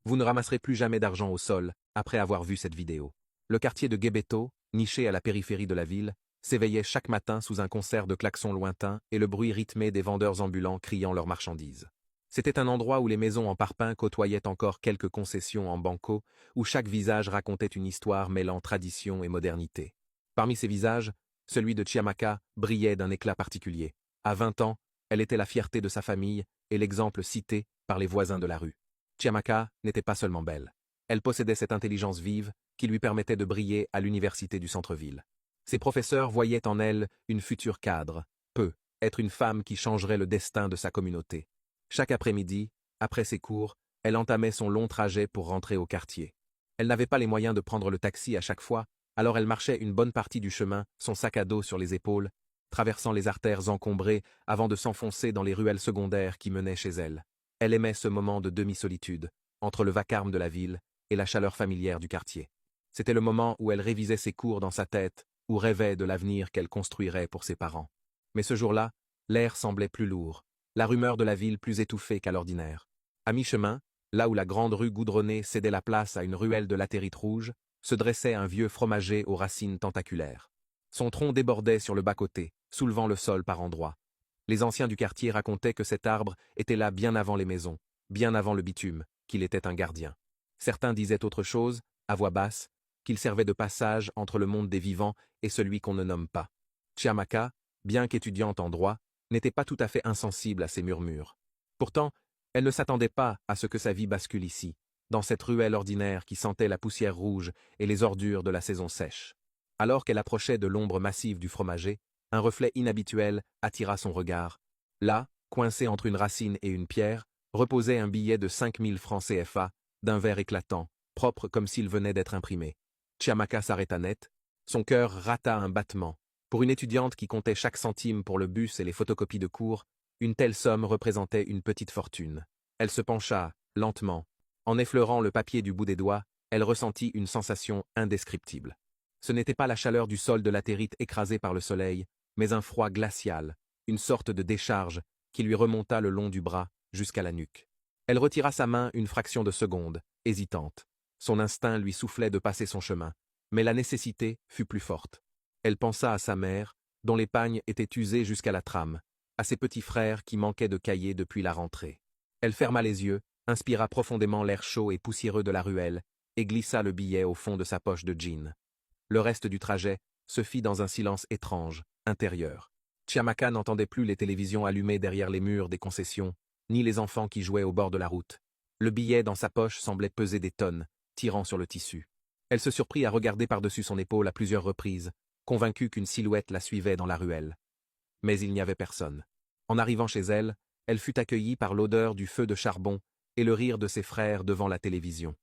Vous ne ramasserez plus jamais d'argent au sol après avoir vu cette vidéo. Le quartier de Guébéto, niché à la périphérie de la ville, s'éveillait chaque matin sous un concert de klaxons lointains et le bruit rythmé des vendeurs ambulants criant leurs marchandises. C'était un endroit où les maisons en parpaing côtoyaient encore quelques concessions en banco, où chaque visage racontait une histoire mêlant tradition et modernité. Parmi ces visages, celui de Chiamaka brillait d'un éclat particulier. À 20 ans, elle était la fierté de sa famille et l'exemple cité par les voisins de la rue. Chiamaka n'était pas seulement belle. Elle possédait cette intelligence vive qui lui permettait de briller à l'université du centre-ville. Ses professeurs voyaient en elle une future cadre, être une femme qui changerait le destin de sa communauté. Chaque après-midi, après ses cours, elle entamait son long trajet pour rentrer au quartier. Elle n'avait pas les moyens de prendre le taxi à chaque fois, alors elle marchait une bonne partie du chemin, son sac à dos sur les épaules, traversant les artères encombrées avant de s'enfoncer dans les ruelles secondaires qui menaient chez elle. Elle aimait ce moment de demi-solitude, entre le vacarme de la ville et la chaleur familière du quartier. C'était le moment où elle révisait ses cours dans sa tête, ou rêvait de l'avenir qu'elle construirait pour ses parents. Mais ce jour-là, l'air semblait plus lourd, la rumeur de la ville plus étouffée qu'à l'ordinaire. À mi-chemin, là où la grande rue goudronnée cédait la place à une ruelle de latérite rouge, se dressait un vieux fromager aux racines tentaculaires. Son tronc débordait sur le bas-côté, soulevant le sol par endroits. Les anciens du quartier racontaient que cet arbre était là bien avant les maisons, bien avant le bitume, qu'il était un gardien. Certains disaient autre chose, à voix basse, qu'il servait de passage entre le monde des vivants et celui qu'on ne nomme pas. Chiamaka, bien qu'étudiante en droit, n'était pas tout à fait insensible à ces murmures. Pourtant, elle ne s'attendait pas à ce que sa vie bascule ici, dans cette ruelle ordinaire qui sentait la poussière rouge et les ordures de la saison sèche. Alors qu'elle approchait de l'ombre massive du fromager, un reflet inhabituel attira son regard. Là, coincé entre une racine et une pierre, reposait un billet de 5000 francs CFA, d'un vert éclatant, propre comme s'il venait d'être imprimé. Chiamaka s'arrêta net, son cœur rata un battement. Pour une étudiante qui comptait chaque centime pour le bus et les photocopies de cours, une telle somme représentait une petite fortune. Elle se pencha, lentement. En effleurant le papier du bout des doigts, elle ressentit une sensation indescriptible. Ce n'était pas la chaleur du sol de latérite écrasé par le soleil, mais un froid glacial, une sorte de décharge qui lui remonta le long du bras jusqu'à la nuque. Elle retira sa main une fraction de seconde, hésitante. Son instinct lui soufflait de passer son chemin, mais la nécessité fut plus forte. Elle pensa à sa mère, dont l'épargne était usée jusqu'à la trame, à ses petits frères qui manquaient de cahiers depuis la rentrée. Elle ferma les yeux, inspira profondément l'air chaud et poussiéreux de la ruelle, et glissa le billet au fond de sa poche de jean. Le reste du trajet se fit dans un silence étrange, intérieur. Chiamaka n'entendait plus les télévisions allumées derrière les murs des concessions, ni les enfants qui jouaient au bord de la route. Le billet dans sa poche semblait peser des tonnes, tirant sur le tissu. Elle se surprit à regarder par-dessus son épaule à plusieurs reprises, convaincue qu'une silhouette la suivait dans la ruelle. Mais il n'y avait personne. En arrivant chez elle, elle fut accueillie par l'odeur du feu de charbon et le rire de ses frères devant la télévision.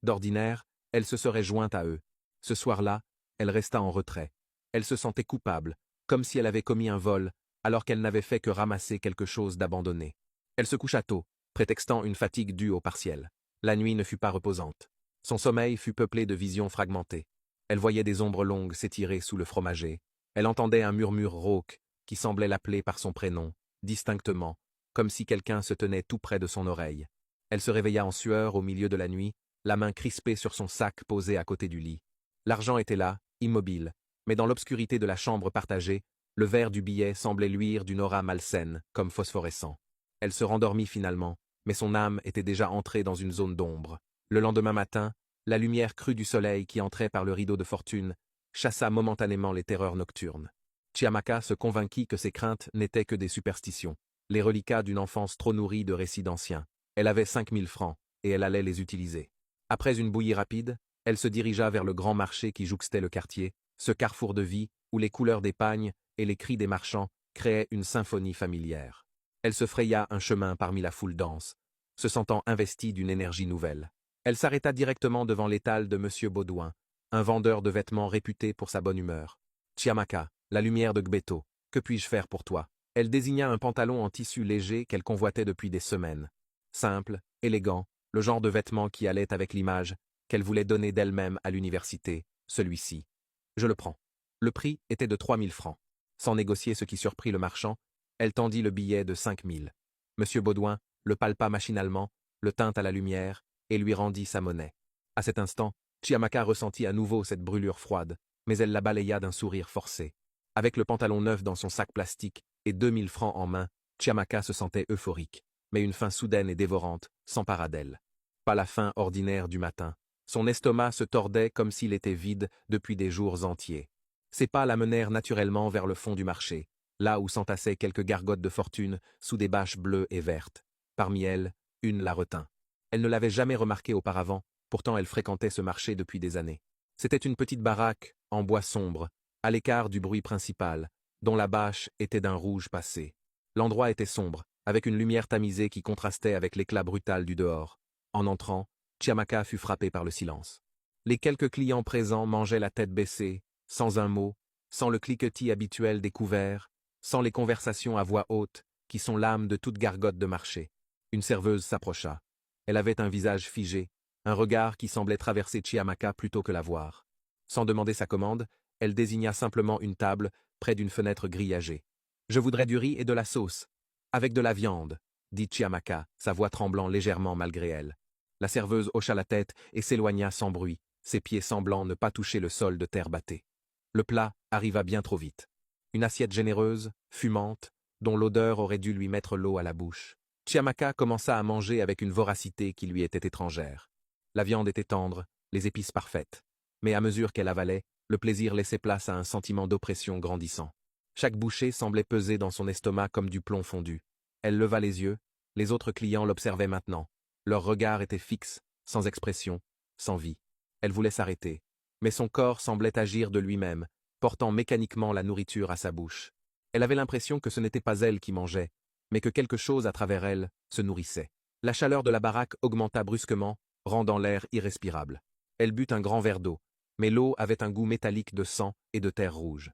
D'ordinaire, elle se serait jointe à eux. Ce soir-là, elle resta en retrait. Elle se sentait coupable, comme si elle avait commis un vol, alors qu'elle n'avait fait que ramasser quelque chose d'abandonné. Elle se coucha tôt, prétextant une fatigue due au partiel. La nuit ne fut pas reposante. Son sommeil fut peuplé de visions fragmentées. Elle voyait des ombres longues s'étirer sous le fromager. Elle entendait un murmure rauque qui semblait l'appeler par son prénom, distinctement, comme si quelqu'un se tenait tout près de son oreille. Elle se réveilla en sueur au milieu de la nuit, la main crispée sur son sac posé à côté du lit. L'argent était là, immobile, mais dans l'obscurité de la chambre partagée, le verre du billet semblait luire d'une aura malsaine, comme phosphorescent. Elle se rendormit finalement, mais son âme était déjà entrée dans une zone d'ombre. Le lendemain matin, la lumière crue du soleil qui entrait par le rideau de fortune chassa momentanément les terreurs nocturnes. Chiamaka se convainquit que ses craintes n'étaient que des superstitions, les reliquats d'une enfance trop nourrie de récits d'anciens. Elle avait 5000 francs, et elle allait les utiliser. Après une bouillie rapide, elle se dirigea vers le grand marché qui jouxtait le quartier, ce carrefour de vie où les couleurs des pagnes et les cris des marchands créaient une symphonie familière. Elle se fraya un chemin parmi la foule dense, se sentant investie d'une énergie nouvelle. Elle s'arrêta directement devant l'étal de M. Baudouin, un vendeur de vêtements réputé pour sa bonne humeur. « Chiamaka, la lumière de Gbéto, que puis-je faire pour toi ?» Elle désigna un pantalon en tissu léger qu'elle convoitait depuis des semaines. Simple, élégant, le genre de vêtement qui allait avec l'image qu'elle voulait donner d'elle-même à l'université, celui-ci. « Je le prends. » Le prix était de 3000 francs. Sans négocier ce qui surprit le marchand, elle tendit le billet de 5000. M. Baudouin le palpa machinalement, le tint à la lumière, et lui rendit sa monnaie. À cet instant, Chiamaka ressentit à nouveau cette brûlure froide, mais elle la balaya d'un sourire forcé. Avec le pantalon neuf dans son sac plastique et 2000 francs en main, Chiamaka se sentait euphorique, mais une faim soudaine et dévorante s'empara d'elle. Pas la faim ordinaire du matin. Son estomac se tordait comme s'il était vide depuis des jours entiers. Ses pas la menèrent naturellement vers le fond du marché, là où s'entassaient quelques gargotes de fortune sous des bâches bleues et vertes. Parmi elles, une la retint. Elle ne l'avait jamais remarqué auparavant, pourtant elle fréquentait ce marché depuis des années. C'était une petite baraque, en bois sombre, à l'écart du bruit principal, dont la bâche était d'un rouge passé. L'endroit était sombre, avec une lumière tamisée qui contrastait avec l'éclat brutal du dehors. En entrant, Chiamaka fut frappée par le silence. Les quelques clients présents mangeaient la tête baissée, sans un mot, sans le cliquetis habituel des couverts, sans les conversations à voix haute, qui sont l'âme de toute gargote de marché. Une serveuse s'approcha. Elle avait un visage figé, un regard qui semblait traverser Chiamaka plutôt que la voir. Sans demander sa commande, elle désigna simplement une table, près d'une fenêtre grillagée. « Je voudrais du riz et de la sauce. Avec de la viande », dit Chiamaka, sa voix tremblant légèrement malgré elle. La serveuse hocha la tête et s'éloigna sans bruit, ses pieds semblant ne pas toucher le sol de terre battée. Le plat arriva bien trop vite. Une assiette généreuse, fumante, dont l'odeur aurait dû lui mettre l'eau à la bouche. Chiamaka commença à manger avec une voracité qui lui était étrangère. La viande était tendre, les épices parfaites. Mais à mesure qu'elle avalait, le plaisir laissait place à un sentiment d'oppression grandissant. Chaque bouchée semblait peser dans son estomac comme du plomb fondu. Elle leva les yeux, les autres clients l'observaient maintenant. Leur regard était fixe, sans expression, sans vie. Elle voulait s'arrêter, mais son corps semblait agir de lui-même, portant mécaniquement la nourriture à sa bouche. Elle avait l'impression que ce n'était pas elle qui mangeait, mais que quelque chose à travers elle se nourrissait. La chaleur de la baraque augmenta brusquement, rendant l'air irrespirable. Elle but un grand verre d'eau, mais l'eau avait un goût métallique de sang et de terre rouge.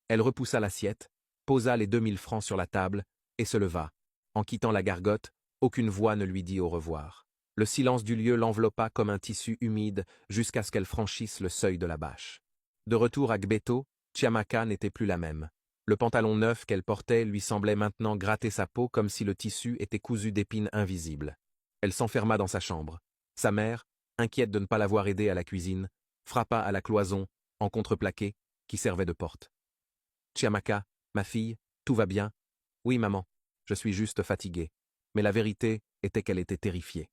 Elle repoussa l'assiette, posa les 2000 francs sur la table, et se leva. En quittant la gargote, aucune voix ne lui dit au revoir. Le silence du lieu l'enveloppa comme un tissu humide jusqu'à ce qu'elle franchisse le seuil de la bâche. De retour à Gbéto, Chiamaka n'était plus la même. Le pantalon neuf qu'elle portait lui semblait maintenant gratter sa peau comme si le tissu était cousu d'épines invisibles. Elle s'enferma dans sa chambre. Sa mère, inquiète de ne pas l'avoir aidée à la cuisine, frappa à la cloison, en contreplaqué, qui servait de porte. « Chiamaka, ma fille, tout va bien ? » ?»« Oui, maman, je suis juste fatiguée. » Mais la vérité était qu'elle était terrifiée.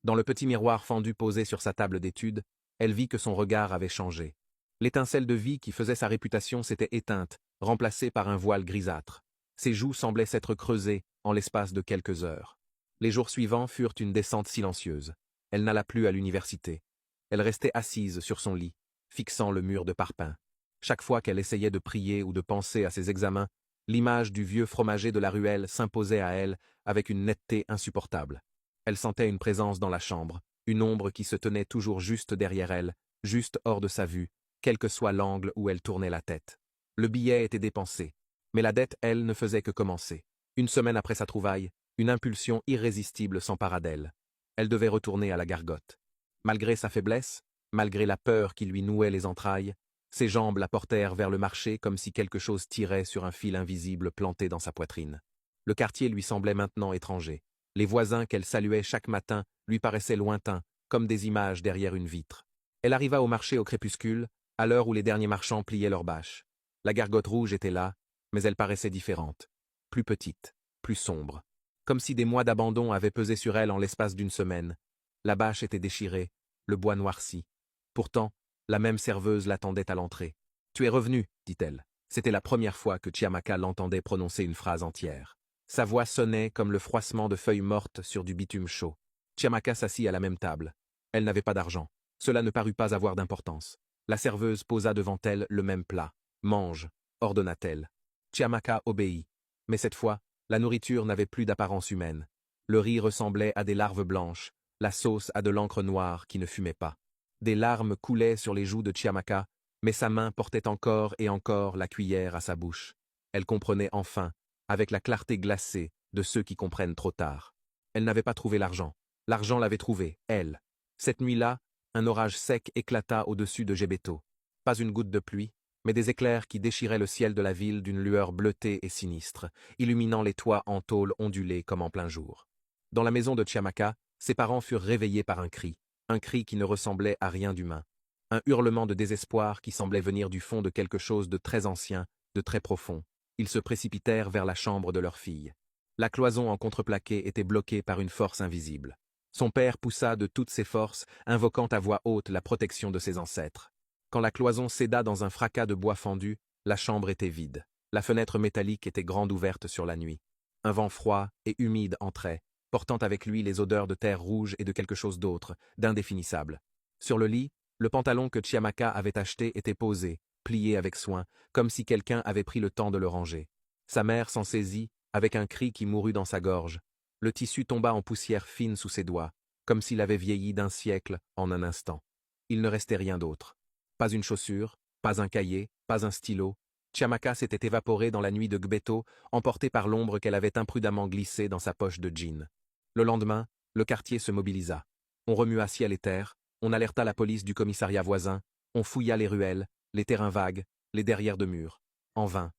Dans le petit miroir fendu posé sur sa table d'études, elle vit que son regard avait changé. L'étincelle de vie qui faisait sa réputation s'était éteinte, remplacée par un voile grisâtre. Ses joues semblaient s'être creusées en l'espace de quelques heures. Les jours suivants furent une descente silencieuse. Elle n'alla plus à l'université. Elle restait assise sur son lit, fixant le mur de parpaing. Chaque fois qu'elle essayait de prier ou de penser à ses examens, l'image du vieux fromager de la ruelle s'imposait à elle avec une netteté insupportable. Elle sentait une présence dans la chambre, une ombre qui se tenait toujours juste derrière elle, juste hors de sa vue, quel que soit l'angle où elle tournait la tête. Le billet était dépensé, mais la dette, elle, ne faisait que commencer. Une semaine après sa trouvaille, une impulsion irrésistible s'empara d'elle. Elle devait retourner à la gargote. Malgré sa faiblesse, malgré la peur qui lui nouait les entrailles, ses jambes la portèrent vers le marché comme si quelque chose tirait sur un fil invisible planté dans sa poitrine. Le quartier lui semblait maintenant étranger. Les voisins qu'elle saluait chaque matin lui paraissaient lointains, comme des images derrière une vitre. Elle arriva au marché au crépuscule, à l'heure où les derniers marchands pliaient leurs bâches. La gargote rouge était là, mais elle paraissait différente. Plus petite, plus sombre. Comme si des mois d'abandon avaient pesé sur elle en l'espace d'une semaine. La bâche était déchirée, le bois noirci. Pourtant, la même serveuse l'attendait à l'entrée. « Tu es revenu, dit-elle. » C'était la première fois que Chiamaka l'entendait prononcer une phrase entière. Sa voix sonnait comme le froissement de feuilles mortes sur du bitume chaud. Chiamaka s'assit à la même table. Elle n'avait pas d'argent. Cela ne parut pas avoir d'importance. La serveuse posa devant elle le même plat. « Mange », ordonna-t-elle. Chiamaka obéit. Mais cette fois, la nourriture n'avait plus d'apparence humaine. Le riz ressemblait à des larves blanches, la sauce à de l'encre noire qui ne fumait pas. Des larmes coulaient sur les joues de Chiamaka, mais sa main portait encore et encore la cuillère à sa bouche. Elle comprenait enfin, avec la clarté glacée de ceux qui comprennent trop tard. Elle n'avait pas trouvé l'argent. L'argent l'avait trouvé, elle. Cette nuit-là, un orage sec éclata au-dessus de Gbéto. Pas une goutte de pluie, mais des éclairs qui déchiraient le ciel de la ville d'une lueur bleutée et sinistre, illuminant les toits en tôle ondulée comme en plein jour. Dans la maison de Chiamaka, Ses parents furent réveillés par un cri qui ne ressemblait à rien d'humain. Un hurlement de désespoir qui semblait venir du fond de quelque chose de très ancien, de très profond. Ils se précipitèrent vers la chambre de leur fille. La cloison en contreplaqué était bloquée par une force invisible. Son père poussa de toutes ses forces, invoquant à voix haute la protection de ses ancêtres. Quand la cloison céda dans un fracas de bois fendu, la chambre était vide. La fenêtre métallique était grande ouverte sur la nuit. Un vent froid et humide entrait, portant avec lui les odeurs de terre rouge et de quelque chose d'autre, d'indéfinissable. Sur le lit, le pantalon que Chiamaka avait acheté était posé, plié avec soin, comme si quelqu'un avait pris le temps de le ranger. Sa mère s'en saisit, avec un cri qui mourut dans sa gorge. Le tissu tomba en poussière fine sous ses doigts, comme s'il avait vieilli d'un siècle en un instant. Il ne restait rien d'autre. Pas une chaussure, pas un cahier, pas un stylo. Chiamaka s'était évaporée dans la nuit de Gbeto, emportée par l'ombre qu'elle avait imprudemment glissée dans sa poche de jean. Le lendemain, le quartier se mobilisa. On remua ciel et terre, on alerta la police du commissariat voisin, on fouilla les ruelles, les terrains vagues, les derrières de murs. En vain.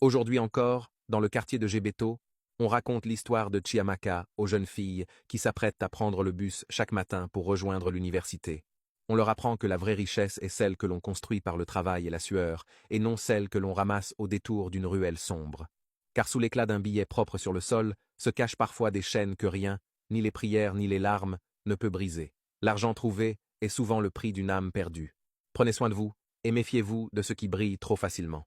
Aujourd'hui encore, dans le quartier de Gbeto, on raconte l'histoire de Chiamaka aux jeunes filles qui s'apprêtent à prendre le bus chaque matin pour rejoindre l'université. On leur apprend que la vraie richesse est celle que l'on construit par le travail et la sueur, et non celle que l'on ramasse au détour d'une ruelle sombre. Car sous l'éclat d'un billet propre sur le sol, se cachent parfois des chaînes que rien, ni les prières ni les larmes, ne peut briser. L'argent trouvé est souvent le prix d'une âme perdue. Prenez soin de vous, et méfiez-vous de ce qui brille trop facilement.